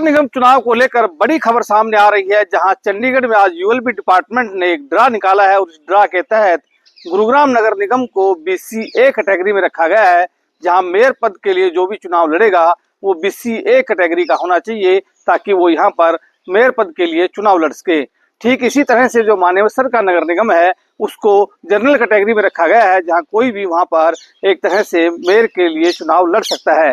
निगम चुनाव को लेकर बड़ी खबर सामने आ रही है, जहां चंडीगढ़ में आज यूएलबी डिपार्टमेंट ने एक ड्रा निकाला है और इस ड्रा के तहत गुरुग्राम नगर निगम को BC-A कैटेगरी में रखा गया है। जहां मेयर पद के लिए जो भी चुनाव लड़ेगा वो BC-A कैटेगरी का होना चाहिए, ताकि वो यहां पर मेयर पद के लिए चुनाव लड़ सके। ठीक इसी तरह से जो मानेसर का नगर निगम है उसको जनरल कैटेगरी में रखा गया है, जहां कोई भी वहां पर एक तरह से मेयर के लिए चुनाव लड़ सकता है।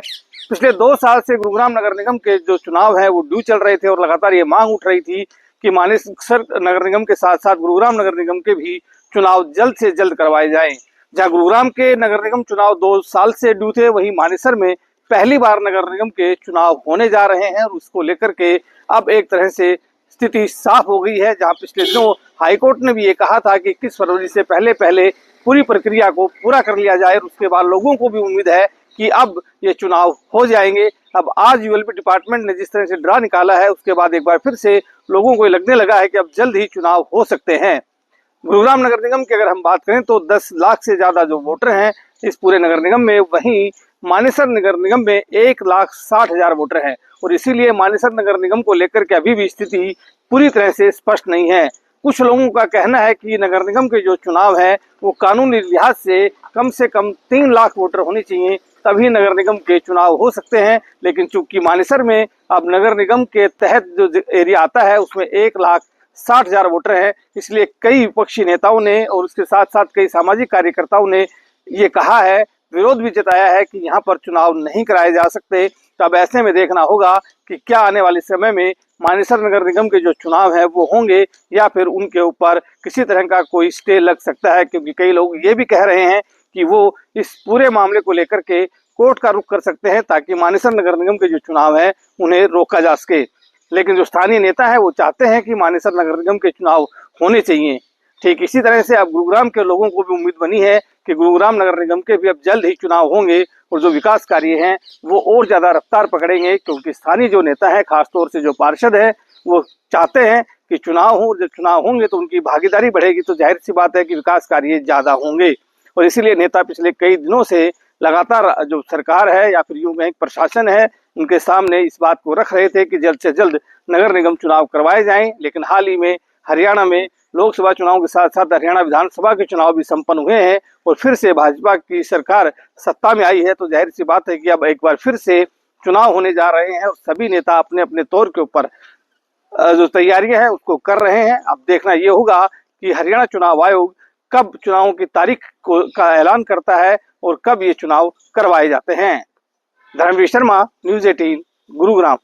पिछले 2 साल से गुरुग्राम नगर निगम के जो चुनाव है वो ड्यू चल रहे थे और लगातार ये मांग उठ रही थी कि मानेसर नगर निगम के साथ साथ गुरुग्राम नगर निगम के भी चुनाव जल्द से जल्द करवाए जाएं। जहां गुरुग्राम के नगर निगम चुनाव 2 साल से ड्यू थे, वहीं मानेसर में पहली बार नगर निगम के चुनाव होने जा रहे हैं और उसको लेकर के अब एक तरह से स्थिति साफ हो गई है। जहां पिछले दिनों हाईकोर्ट ने भी ये कहा था कि 21 फरवरी से पहले पूरी प्रक्रिया को पूरा कर लिया जाए और उसके बाद लोगों को भी उम्मीद है कि अब ये चुनाव हो जाएंगे। अब आज यूएलबी डिपार्टमेंट ने जिस तरह से ड्रा निकाला है उसके बाद एक बार फिर से लोगों को लगने लगा है कि अब जल्द ही चुनाव हो सकते हैं। गुरुग्राम नगर निगम की अगर हम बात करें तो 10 लाख से ज्यादा जो वोटर हैं इस पूरे नगर निगम में, वहीं मानेसर नगर निगम में 1,60,000 वोटर हैं और इसीलिए मानेसर नगर निगम को लेकर के अभी भी स्थिति पूरी तरह से स्पष्ट नहीं है। कुछ लोगों का कहना है कि नगर निगम के जो चुनाव है वो कानूनी लिहाज से कम 3 लाख वोटर होने चाहिए, तभी नगर निगम के चुनाव हो सकते हैं। लेकिन चूंकि मानेसर में अब नगर निगम के तहत जो एरिया आता है उसमें 1,60,000 वोटर हैं, इसलिए कई विपक्षी नेताओं ने और उसके साथ साथ कई सामाजिक कार्यकर्ताओं ने ये कहा है, विरोध भी जताया है कि यहाँ पर चुनाव नहीं कराए जा सकते। तो अब ऐसे में देखना होगा कि क्या आने वाले समय में मानेसर नगर निगम के जो चुनाव है वो होंगे या फिर उनके ऊपर किसी तरह का कोई स्टे लग सकता है, क्योंकि कई लोग ये भी कह रहे हैं कि वो इस पूरे मामले को लेकर के कोर्ट का रुख कर सकते हैं ताकि मानेसर नगर निगम के जो चुनाव है उन्हें रोका जा सके। लेकिन जो स्थानीय नेता है वो चाहते हैं कि मानेसर नगर निगम के चुनाव होने चाहिए। ठीक इसी तरह से अब गुरुग्राम के लोगों को भी उम्मीद बनी है कि गुरुग्राम नगर निगम के भी अब जल्द ही चुनाव होंगे और जो विकास कार्य हैं वो और ज्यादा रफ्तार पकड़ेंगे, क्योंकि स्थानीय जो नेता है खासतौर से जो पार्षद है वो चाहते हैं कि चुनाव हो। जब चुनाव होंगे तो उनकी भागीदारी बढ़ेगी, तो जाहिर सी बात है कि विकास कार्य ज्यादा होंगे। और इसीलिए नेता पिछले कई दिनों से लगातार जो सरकार है या फिर यूं कहें प्रशासन है उनके सामने इस बात को रख रहे थे कि जल्द से जल्द नगर निगम चुनाव करवाए जाएं। लेकिन हाल ही में हरियाणा में लोकसभा चुनाव के साथ साथ हरियाणा विधानसभा के चुनाव भी संपन्न हुए हैं और फिर से भाजपा की सरकार सत्ता में आई है, तो जाहिर सी बात है कि अब एक बार फिर से चुनाव होने जा रहे हैं और सभी नेता अपने अपने तौर के ऊपर जो तैयारियां हैं उसको कर रहे हैं। अब देखना ये होगा कि हरियाणा चुनाव आयोग कब चुनावों की तारीख का ऐलान करता है और कब ये चुनाव करवाए जाते हैं। धर्मवीर शर्मा, न्यूज़ 18, गुरुग्राम।